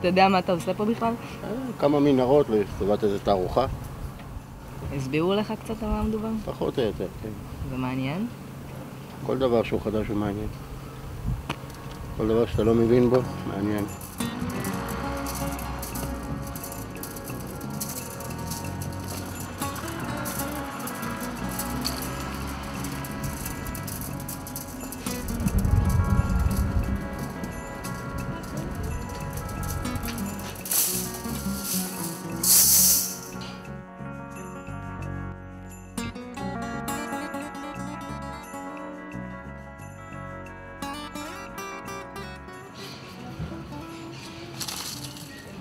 אתה יודע מה אתה עושה פה בכלל? כמה מנהרות לטובת איזו תערוכה. הסבירו לך קצת על מה מדובר? פחות או יותר, כן. זה מעניין? כל דבר שהוא חדש הוא מעניין. כל דבר שאתה לא מבין בו, מעניין.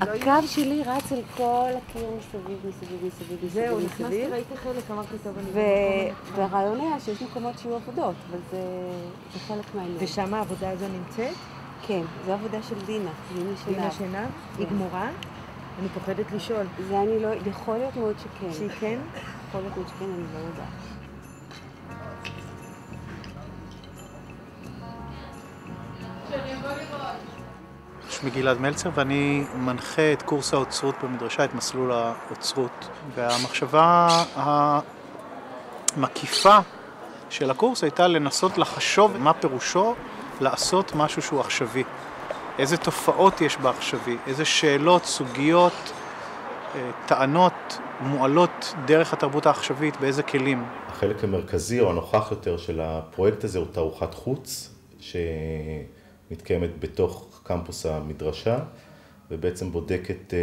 הקו שלי רץ על כל הקיר מסביב. זהו, נכנסתי, ראיתי חלק, אמרתי טוב, אני... והרעיון היה שיש מקומות שיהיו עבודות, אבל זה חלק מהעניין. ושם העבודה הזו נמצאת? כן, זו עבודה של דינה, דינה שינה? היא גמורה? אני פוחדת לשאול. זה אני לא... יכול להיות מאוד שכן. שהיא כן? יכול להיות מאוד שכן, אני לא יודעת. שמי גלעד מלצר ואני מנחה את קורס האוצרות במדרשה, את מסלול האוצרות. והמחשבה המקיפה של הקורס הייתה לנסות לחשוב מה פירושו לעשות משהו שהוא עכשווי. איזה תופעות יש בעכשווי, איזה שאלות, סוגיות, טענות מועלות דרך התרבות העכשווית, באיזה כלים. החלק המרכזי או הנוכח יותר של הפרויקט הזה הוא תערוכת חוץ, מתקיימת בתוך קמפוס המדרשה, ובעצם בודקת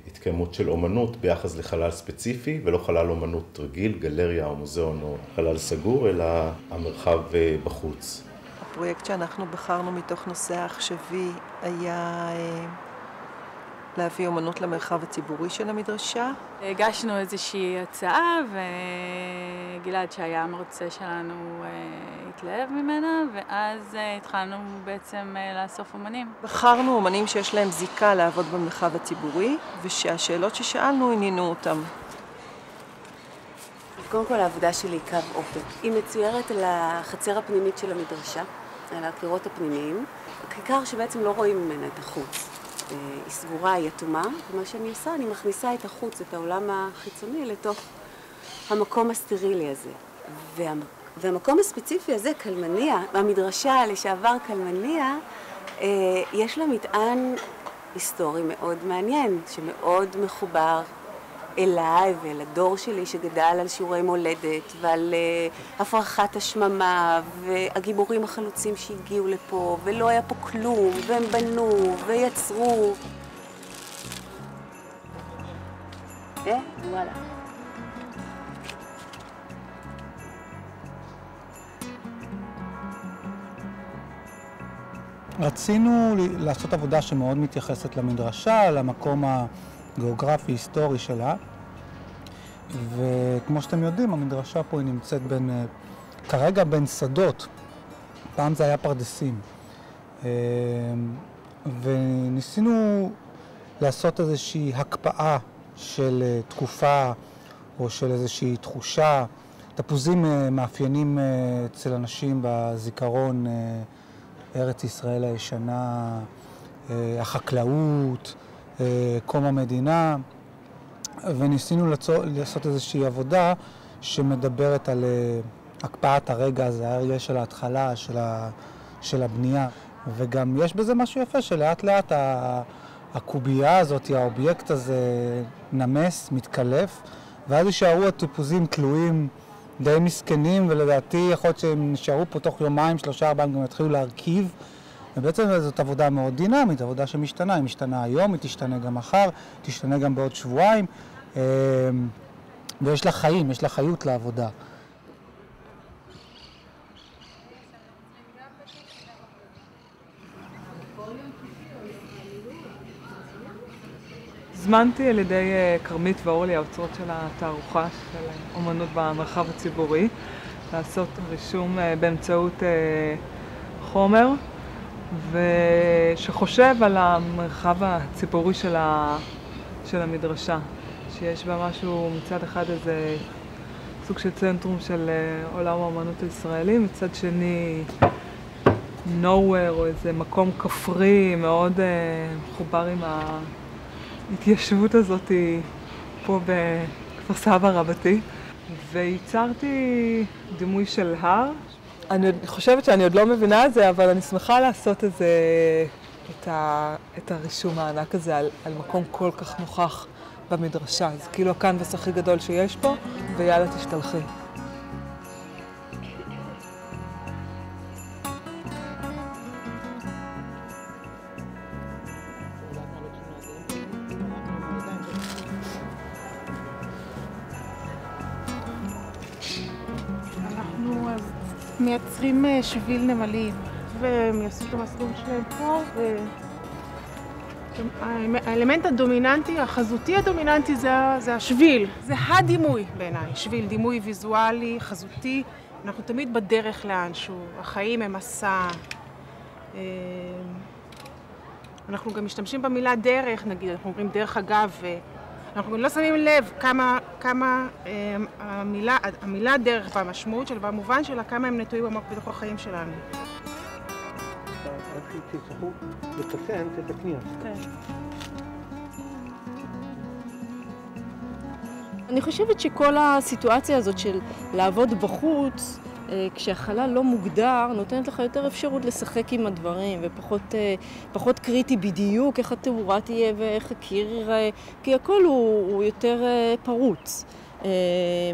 התקיימות של אומנות ביחס לחלל ספציפי, ולא חלל אומנות רגיל, גלריה או מוזיאון או חלל סגור, אלא המרחב בחוץ. הפרויקט שאנחנו בחרנו מתוך נושא העכשווי היה להביא אומנות למרחב הציבורי של המדרשה. הגשנו איזושהי הצעה וגלעד שהיה המרצה שלנו התלהב ממנה, ואז התחלנו בעצם לאסוף אומנים. בחרנו אומנים שיש להם זיקה לעבוד במרחב הציבורי, ושהשאלות ששאלנו עניינו אותם. קודם כל העבודה שלי היא קו אופק. היא מצוירת על החצר הפנימית של המדרשה, על הקירות הפנימיים, כיכר שבעצם לא רואים ממנה את החוץ. היא סגורה, היא אטומה, ומה שאני עושה, אני מכניסה את החוץ, את העולם החיצוני, לתוך המקום הסטרילי הזה. והמקום הספציפי הזה, קלמניה, המדרשה לשעבר קלמניה, יש לה מטען היסטורי מאוד מעניין, שמאוד מחובר אליי ואל הדור שלי שגדל על שיעורי מולדת ועל הפרחת השממה והגיבורים החלוצים שהגיעו לפה ולא היה פה כלום והם בנו ויצרו. וואלה. רצינו לעשות עבודה שמאוד מתייחסת למדרשה, למקום הגיאוגרפי-היסטורי שלה. וכמו שאתם יודעים, המדרשה פה היא נמצאת כרגע בין שדות. פעם זה היה פרדסים. וניסינו לעשות איזושהי הקפאה של תקופה או של איזושהי תחושה. תפוזים מאפיינים אצל אנשים בזיכרון ארץ ישראל הישנה, החקלאות, קום המדינה, וניסינו לעשות איזושהי עבודה שמדברת על הקפאת הרגע הזה, הרגע של ההתחלה, של הבנייה. וגם יש בזה משהו יפה שלאט לאט הקובייה הזאת, האובייקט הזה נמס, מתקלף, ואז יישארו הטיפוזים תלויים די מסכנים, ולדעתי יכול להיות שהם נשארו פה תוך יומיים, 3-4, הם גם יתחילו להרכיב. ובעצם זאת עבודה מאוד דינמית, עבודה שמשתנה. היא משתנה היום, היא תשתנה גם מחר, תשתנה גם בעוד שבועיים. ויש לה חיים, יש לה חיות לעבודה. הזמנתי על ידי כרמית ואורלי, האוצרות של התערוכה של אומנות במרחב הציבורי, לעשות רישום באמצעות חומר, ושחושב על המרחב הציבורי של המדרשה, שיש בה משהו מצד אחד איזה סוג של צנטרום של עולם האומנות הישראלי, מצד שני nowhere או איזה מקום כפרי מאוד מחובר עם ההתיישבות הזאת פה בכפר סבא רבתי. וייצרתי דימוי של הר. אני חושבת שאני עוד לא מבינה את זה, אבל אני שמחה לעשות את הרישום הענק הזה על מקום כל כך נוכח במדרשה. זה כאילו הקנבס הכי גדול שיש פה, ויאללה תשתלחי. מייצרים שביל נמלים, והם יעשו את המסלול שלהם פה, האלמנט הדומיננטי, החזותי הדומיננטי זה השביל. זה הדימוי בעיניי, שביל, דימוי ויזואלי, חזותי. אנחנו תמיד בדרך לאנשהו, החיים הם מסע. אנחנו גם משתמשים במילה דרך, נגיד, אנחנו אומרים דרך אגב, אנחנו לא שמים לב כמה המילה דרך והמשמעות שלה, והמובן שלה, כמה הם נטועים עמוק בתוך החיים שלנו. איך תצטרכו לפצנט את הקנייה. אני חושבת שכל הסיטואציה הזאת של לעבוד בחוץ, כשהחלל לא מוגדר, נותנת לך יותר אפשרות לשחק עם הדברים, ופחות קריטי בדיוק איך התאורה תהיה ואיך הקיר ייראה, כי הכל הוא יותר פרוץ.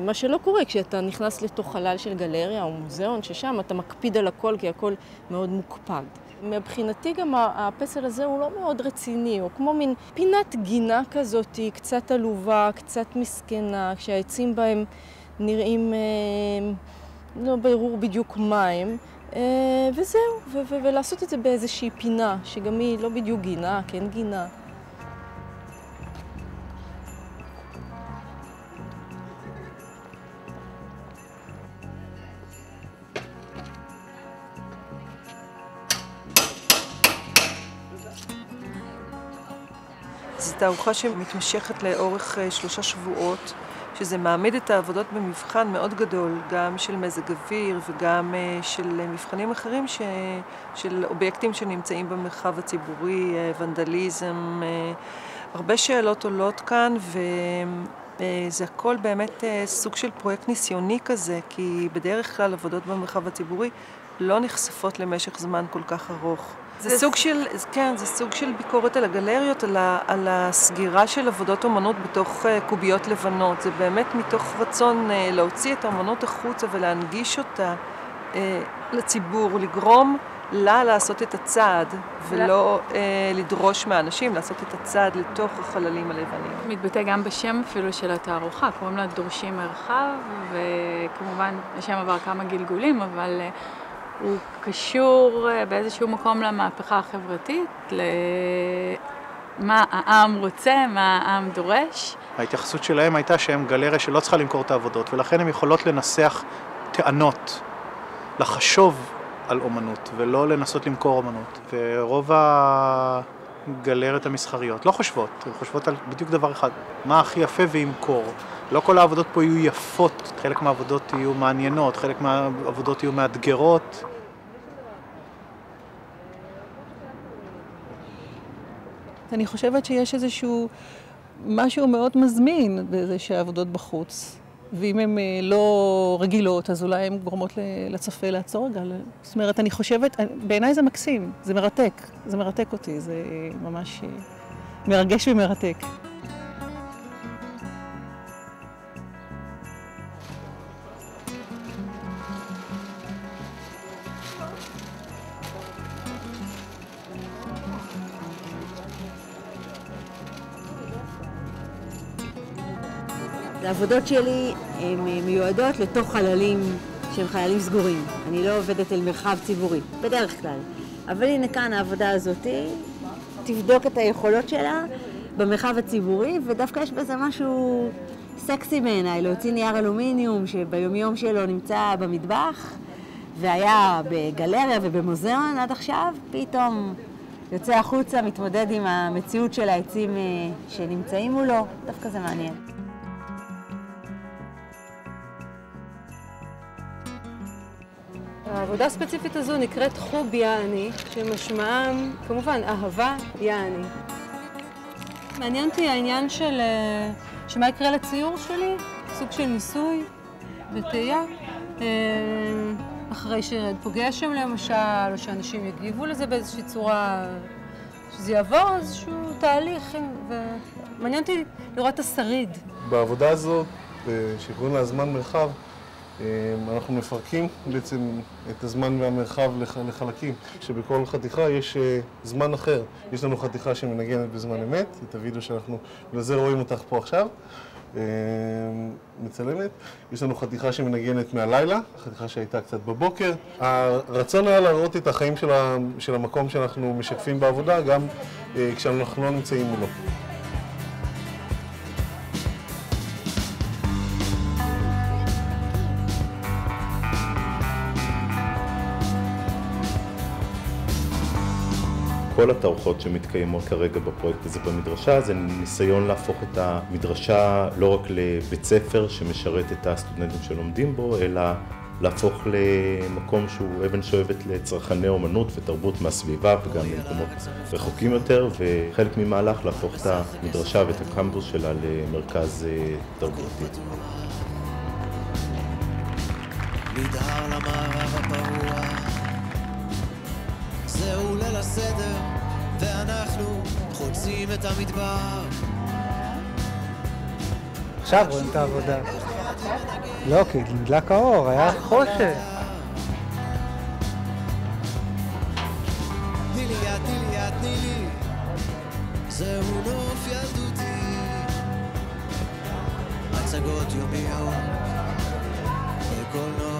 מה שלא קורה כשאתה נכנס לתוך חלל של גלריה או מוזיאון, ששם אתה מקפיד על הכל, כי הכל מאוד מוקפד. מבחינתי גם הפסל הזה הוא לא מאוד רציני, הוא כמו מין פינת גינה כזאת, קצת עלובה, קצת מסכנה, כשהעצים בהם נראים לא ברור בדיוק מים, וזהו, ולעשות את זה באיזושהי פינה, שגם היא לא בדיוק גינה, כן גינה. זו תערוכה שמתמשכת לאורך 3 שבועות, שזה מעמיד את העבודות במבחן מאוד גדול, גם של מזג אוויר וגם של מבחנים אחרים של אובייקטים שנמצאים במרחב הציבורי, ונדליזם. הרבה שאלות עולות כאן, וזה הכל באמת סוג של פרויקט ניסיוני כזה, כי בדרך כלל עבודות במרחב הציבורי לא נחשפות למשך זמן כל כך ארוך. זה סוג של ביקורת על הגלריות, על הסגירה של עבודות אומנות בתוך קוביות לבנות. זה באמת מתוך רצון להוציא את האומנות החוצה ולהנגיש אותה לציבור, לגרום לה לעשות את הצעד, ולא לדרוש מהאנשים לעשות את הצעד לתוך החללים הלבנים. מתבטא גם בשם אפילו של התערוכה, קוראים לה דורשים מרחב, וכמובן השם עבר כמה גלגולים, אבל הוא קשור באיזשהו מקום למהפכה החברתית, למה העם רוצה, מה העם דורש. ההתייחסות שלהם הייתה שהם גלריה שלא צריכה למכור את העבודות, ולכן הם יכולות לנסח טענות, לחשוב על אומנות, ולא לנסות למכור אומנות. ורוב הגלריות המסחריות לא חושבות, הן חושבות על בדיוק דבר אחד, מה הכי יפה וימכור. לא כל העבודות פה יהיו יפות, חלק מהעבודות יהיו מעניינות, חלק מהעבודות יהיו מאתגרות. אני חושבת שיש איזשהו משהו מאוד מזמין בזה שהעבודות בחוץ, ואם הן לא רגילות, אז אולי הן גורמות לצפה לעצור רגע. זאת אומרת, אני חושבת, בעיניי זה מקסים, זה מרתק, זה מרתק אותי, זה ממש מרגש ומרתק. העבודות שלי הן מיועדות לתוך חללים שהם חללים סגורים. אני לא עובדת אל מרחב ציבורי, בדרך כלל. אבל הנה כאן העבודה הזאת, תבדוק את היכולות שלה במרחב הציבורי, ודווקא יש בזה משהו סקסי בעיניי, להוציא נייר אלומיניום שביומיום שלו נמצא במטבח, והיה בגלריה ובמוזיאון עד עכשיו, פתאום יוצא החוצה, מתמודד עם המציאות של העצים שנמצאים מולו, דווקא זה מעניין. העבודה הספציפית הזו נקראת חוב יעני, שמשמעם כמובן אהבה יעני. מעניין אותי העניין של שמה יקרה לציור שלי, סוג של ניסוי וטעייה. אחרי שירד פוגש שם למשל, או שאנשים יגיבו לזה באיזושהי צורה, שזה יעבור איזשהו תהליך, ומעניין אותי לראות את השריד. בעבודה הזאת, שקוראים לה זמן מרחב, אנחנו מפרקים בעצם את הזמן והמרחב לחלקים, שבכל חתיכה יש זמן אחר. יש לנו חתיכה שמנגנת בזמן אמת, את הוידאו שאנחנו, לזה רואים אותך פה עכשיו, מצלמת. יש לנו חתיכה שמנגנת מהלילה, חתיכה שהייתה קצת בבוקר. הרצון היה לראות את החיים של המקום שאנחנו משקפים בעבודה, גם כשאנחנו לא נמצאים מולו. כל התערוכות שמתקיימות כרגע בפרויקט הזה במדרשה זה ניסיון להפוך את המדרשה לא רק לבית ספר שמשרת את הסטודנטים שלומדים בו, אלא להפוך למקום שהוא אבן שואבת לצרכני אומנות ותרבות מהסביבה וגם במקומות רחוקים יותר, וחלק ממהלך להפוך את המדרשה ואת הקמפוס שלה למרכז תרבותי. נדהר למערב הפרוע, זהו ליל הסדר, ואנחנו חוצים את המדבר. עכשיו רואים את העבודה. לא, כי נדלק האור, היה חושך. תני לי יד, תני לי יד, תני לי, זהו נוף ילדותי. הצגות יומיות, בקולנוע